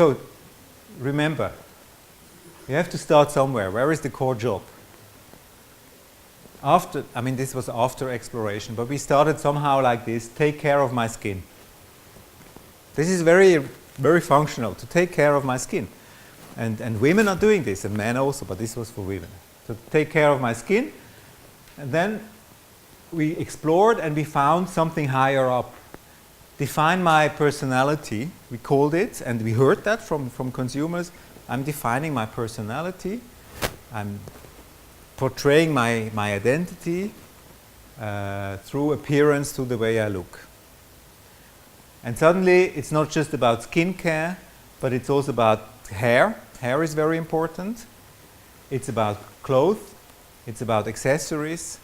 So remember, you have to start somewhere. Where is the core job? This was after exploration, but we started somehow like this: take care of my skin. This is very, very functional, to take care of my skin. And women are doing this, and men also, but this was for women. So take care of my skin. And then we explored and we found something higher up. Define my personality, we called it, and we heard that from consumers. I'm defining my personality. I'm portraying my identity through appearance, through the way I look. And suddenly it's not just about skincare, but it's also about hair. Hair is very important. It's about clothes. It's about accessories.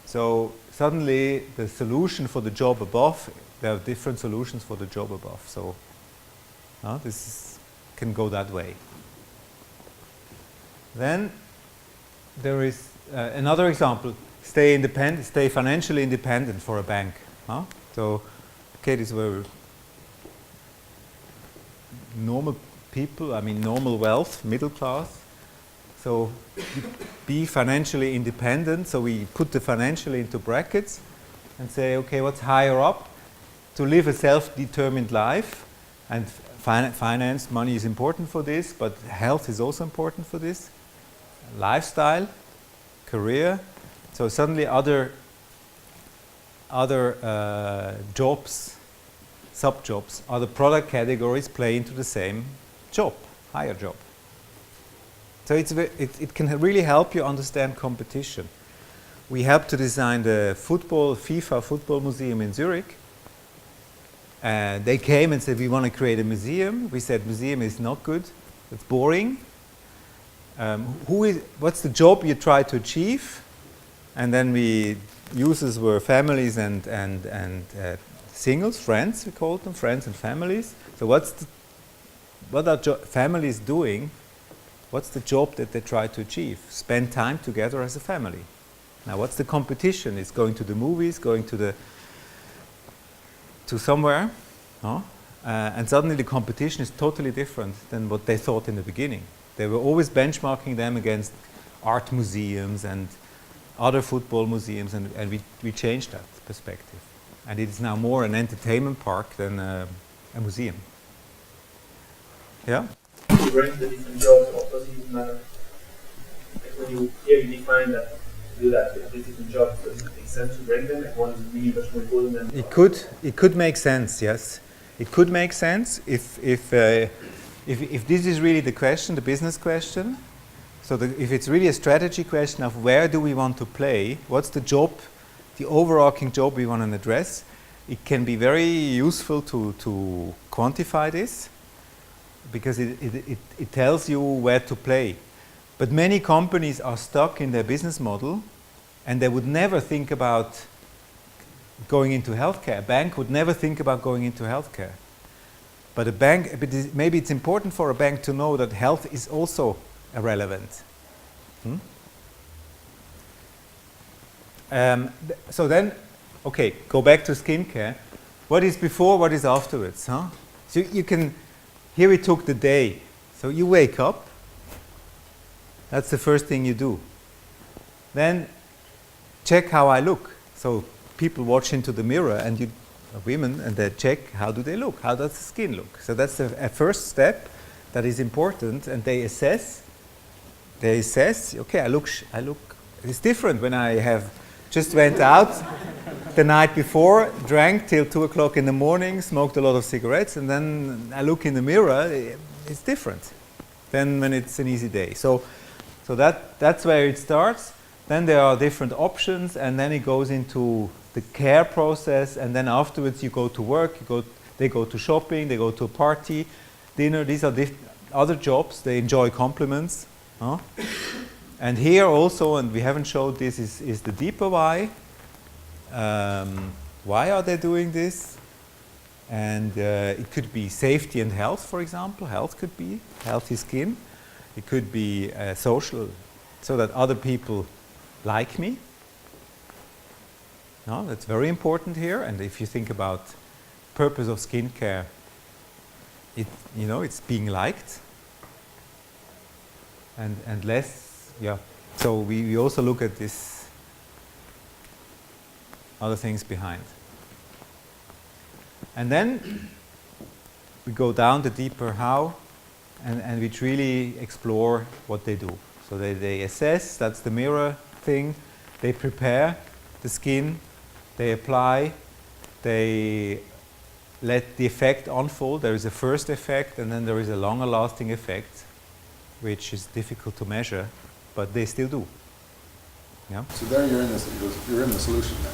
So suddenly the solution for the job above, there are different solutions for the job above. So can go that way. Then there is another example: stay independent, stay financially independent for a bank. So, okay, these were normal people. Normal wealth, middle class. So, be financially independent. So we put the financially into brackets and say, okay, what's higher up? To live a self-determined life, and finance, money is important for this, but health is also important for this. Lifestyle, career. So suddenly other jobs, sub-jobs, other product categories play into the same job, higher job. So it can really help you understand competition. We helped to design the FIFA football museum in Zurich. They came and said, we want to create a museum. We said, museum is not good, it's boring. What's the job you try to achieve? And then users were families and singles, friends, we called them, friends and families. So what are families doing? What's the job that they try to achieve? Spend time together as a family. Now what's the competition? It's going to the movies, going to somewhere. And suddenly the competition is totally different than what they thought in the beginning. They were always benchmarking them against art museums and other football museums, and we changed that perspective. And it is now more an entertainment park than a museum. Yeah? To rank the different jobs, or does it even matter? Like when you clearly define that, to do that with the different jobs, does it make sense to rank them? Like one is really much more important than the other? It could make sense, yes. It could make sense if this is really the question, the business question. So if it's really a strategy question of where do we want to play, what's the job, the overarching job we want to address, it can be very useful to quantify this, because it tells you where to play. But many companies are stuck in their business model, and they would never think about going into healthcare. A bank would never think about going into healthcare. But maybe it's important for a bank to know that health is also relevant. So then, okay, go back to skincare. What is before, what is afterwards? So you can, here we took the day. So you wake up, that's the first thing you do. Then check how I look. So people watch into the mirror, and women, and they check how do they look, how does the skin look. So that's a first step that is important, and they assess. Okay, I look. It's different when I have just went out the night before, drank till 2 o'clock in the morning, smoked a lot of cigarettes, and then I look in the mirror. It's different than when it's an easy day. So that's where it starts. Then there are different options, and then it goes into the care process, and then afterwards you go to work, they go to shopping, they go to a party, dinner. These are other jobs. They enjoy compliments. And here also, and we haven't showed this, is the deeper why. Why are they doing this? And it could be safety and health, for example. Health could be healthy skin. It could be social, so that other people like me. No, that's very important here. And if you think about purpose of skincare, it's being liked, and less, yeah. So we also look at this other things behind. And then we go down the deeper how, and we really explore what they do. So they assess, that's the mirror thing, they prepare the skin, they apply, they let the effect unfold. There is a first effect, and then there is a longer lasting effect, which is difficult to measure, but they still do. Yeah? So there you're in the solution then.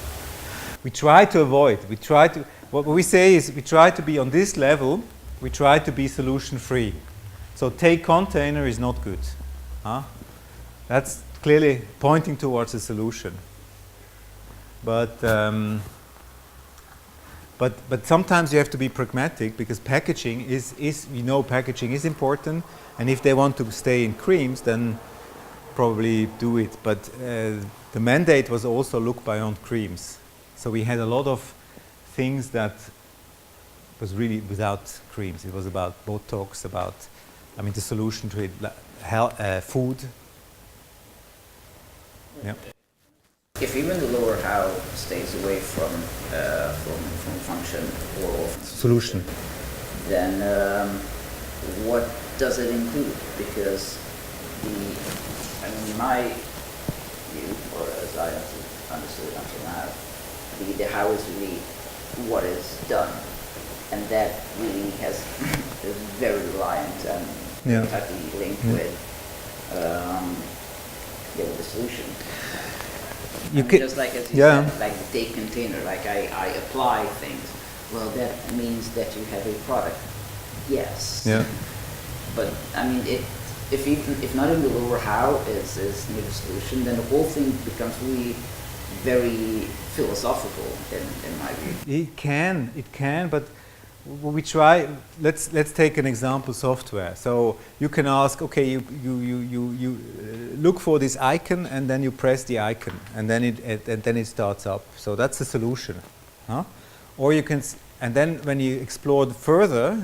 We try to avoid, what we say is we try to be on this level, we try to be solution free. So take container is not good. Huh? That's clearly pointing towards a solution. But sometimes you have to be pragmatic, because packaging packaging is important, and if they want to stay in creams, then probably do it. But the mandate was also look beyond creams. So we had a lot of things that was really without creams. It was about Botox, about, the solution to it, food. Yeah. If even the lower how stays away from function or solution, then what does it include? Because my view, or as I understood until now, the how is really what is done, and that really is very reliant and tightly linked with the solution. Just like as you said, like the take container, like I apply things. Well, that means that you have a product. Yes. Yeah. But if not in the lower how is near the solution, then the whole thing becomes really very philosophical in my view. It can, but we try. Let's take an example: software. So you can ask, okay, you look for this icon, and then you press the icon, and then it starts up. So that's the solution, huh? Or you can, and then when you explore further,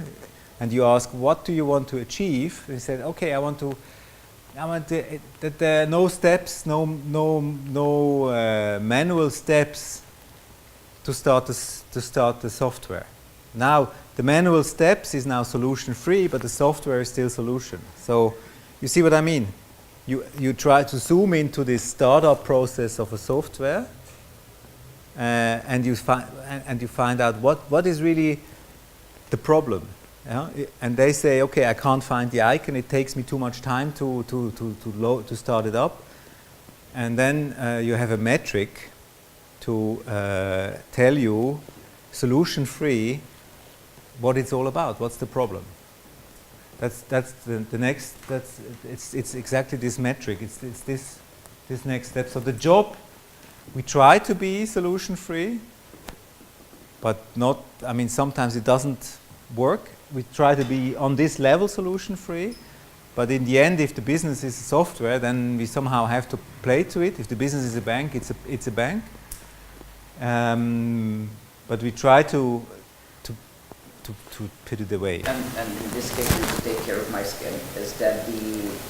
and you ask, what do you want to achieve? You said, okay, I want that there are no steps, no manual steps to start the software. Now the manual steps is now solution free, but the software is still solution. So you see what I mean? You try to zoom into this startup process of a software, and you find out what is really the problem. Yeah? And they say, okay, I can't find the icon. It takes me too much time to start it up. And then you have a metric to tell you, solution free, what it's all about. What's the problem? That's the next. It's exactly this metric. It's this next step. So the job, we try to be solution free, but not. Sometimes it doesn't work. We try to be on this level solution free, but in the end, if the business is software, then we somehow have to play to it. If the business is a bank, it's a bank. But we try to put it away. And in this case, to take care of my skin, is that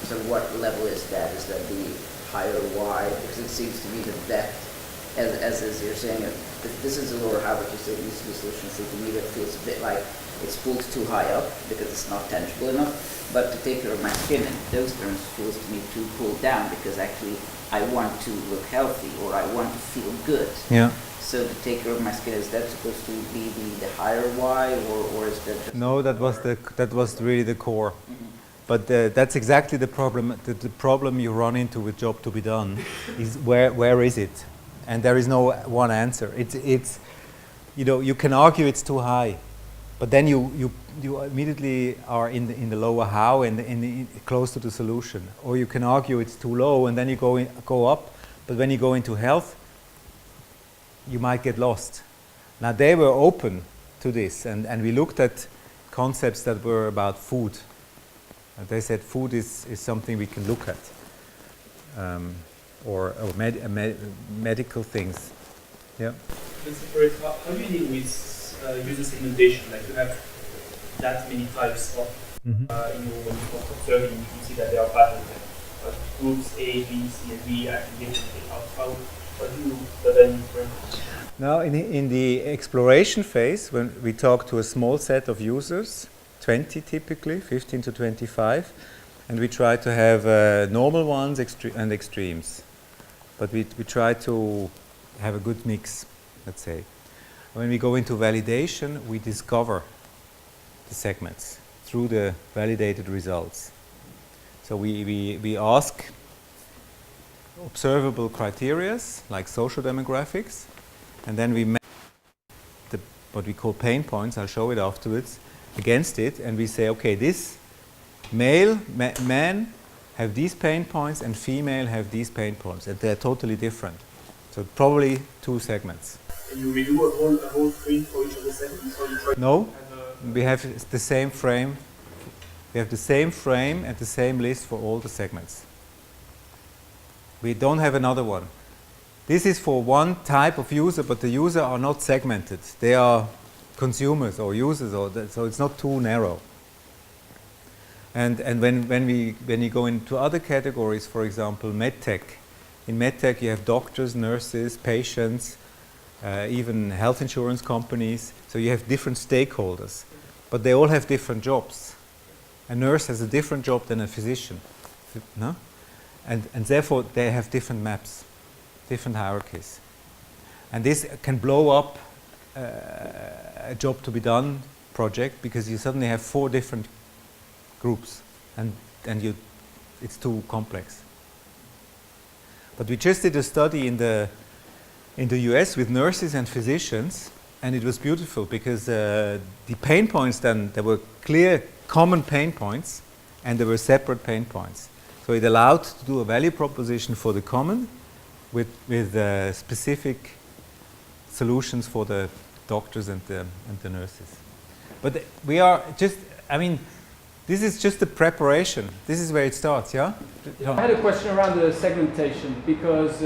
so what level is that? Is that the higher Y? Because it seems to me that as you're saying, if this is a lower how, but you say it needs to be solution free, to me that feels a bit like it's pulled too high up because it's not tangible enough. But to take care of my skin in those terms feels to me too pulled down, because actually I want to look healthy, or I want to feel good. Yeah. So to take care of my skin, is that supposed to be the higher Y, or is that just... No, that was really the core. Mm-hmm. But that's exactly the problem. The problem you run into with job to be done is where is it? And there is no one answer. It's you can argue it's too high, but then you immediately are in the lower how and close to the solution. Or you can argue it's too low, and then you go up. But when you go into health, you might get lost. Now they were open to this, and we looked at concepts that were about food. They said food is something we can look at, or medical things. Yeah. How do you deal with user segmentation? Like you have that many types of, when you're observing, you see that there are patterns. Groups A, B, C, and D acting differently. How do you then different? Now, in the exploration phase, when we talk to a small set of users, 20 typically, 15 to 25, and we try to have normal ones and extremes. But we try to have a good mix, let's say. When we go into validation, we discover the segments through the validated results. So we ask observable criteria like social demographics, and then we map what we call pain points, I'll show it afterwards, against it, and we say, okay, this men have these pain points and female have these pain points, and they're totally different. So probably two segments. And you redo a whole screen for each of the segments? Or you try No, we have the same frame. We have the same frame and the same list for all the segments. We don't have another one. This is for one type of user, but the users are not segmented. They are consumers or users, so it's not too narrow. And when you go into other categories, for example, medtech. In medtech, you have doctors, nurses, patients, even health insurance companies. So you have different stakeholders, but they all have different jobs. A nurse has a different job than a physician, no? And therefore they have different maps, different hierarchies. And this can blow up a job to be done project, because you suddenly have 4 different groups, and it's too complex. But we just did a study in the US with nurses and physicians, and it was beautiful because the pain points, then there were clear common pain points and there were separate pain points. So it allowed to do a value proposition for the common with specific solutions for the doctors and the nurses. But we are just, I mean, this is just the preparation. This is where it starts, yeah? I had a question around the segmentation, because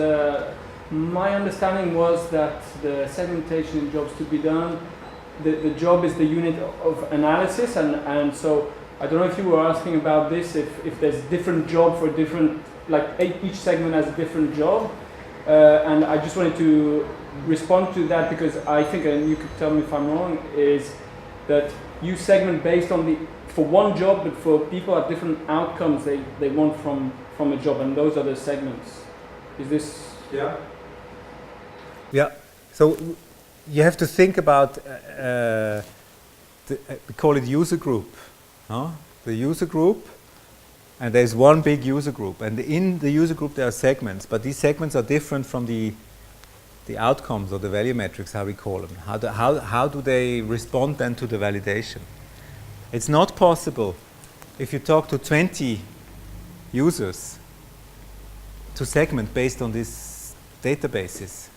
my understanding was that the segmentation in jobs to be done, the job is the unit of analysis, and so I don't know if you were asking about this, if there's different job for different, like each segment has a different job, and I just wanted to respond to that, because I think, and you could tell me if I'm wrong, is that you segment based on for one job, but for people at different outcomes they want from a job, and those are the segments. Is this? Yeah. Yeah. So you have to think about, we call it user group. Huh? The user group, and there's one big user group, and in the user group there are segments, but these segments are different from the outcomes or the value metrics, how we call them. How do they respond then to the validation? It's not possible, if you talk to 20 users, to segment based on these databases.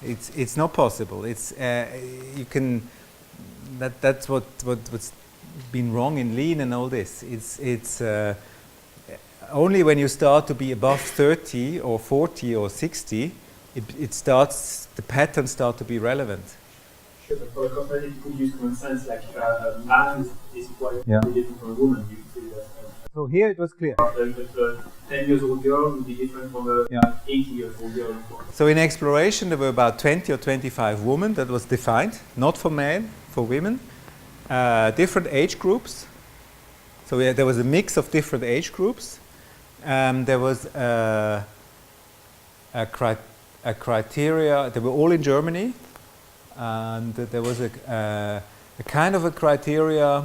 It's not possible. It's you can. That's what's been wrong in lean and all this. It's only when you start to be above 30 or 40 or 60, it starts. The patterns start to be relevant. Sure, but for a company, you could use common sense, like a man is quite different from a woman. You could say that. So here it was clear. But a 10-year-old girl would be different from a 80-year-old girl. So in exploration, there were about 20 or 25 women that was defined, not for men, for women. Different age groups. So there was a mix of different age groups. There was a criteria. They were all in Germany, and there was a kind of a criteria,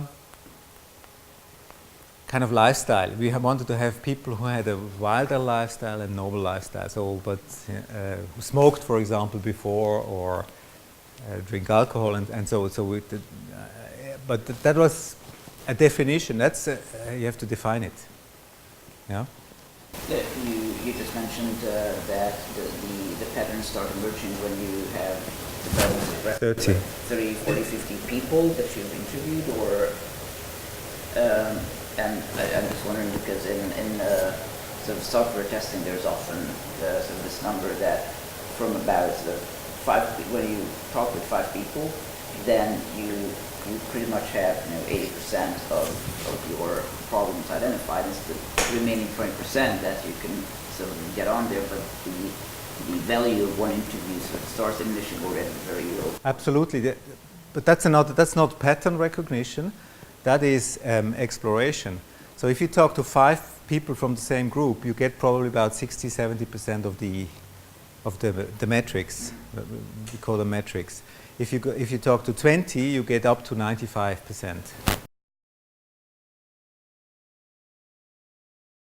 kind of lifestyle. We wanted to have people who had a wilder lifestyle and noble lifestyle. So, but who smoked, for example, before, or drink alcohol, and so we did, but that was a definition. That's you have to define it. Yeah. You just mentioned that the patterns start emerging when you have developed 30, 40, 50 people that you've interviewed, or and I'm just wondering, because in sort of software testing, there's often sort of this number that from about sort of 5, when you talk with 5 people, then you you pretty much have 80% of your problems identified. It's the remaining 20% that you can sort of get on there, but the value of one interview sort of starts diminishing already very low. Absolutely. But that's not pattern recognition. That is exploration. So if you talk to 5 people from the same group, you get probably about 60-70% of the metrics. We call them metrics. If you talk to 20, you get up to 95%.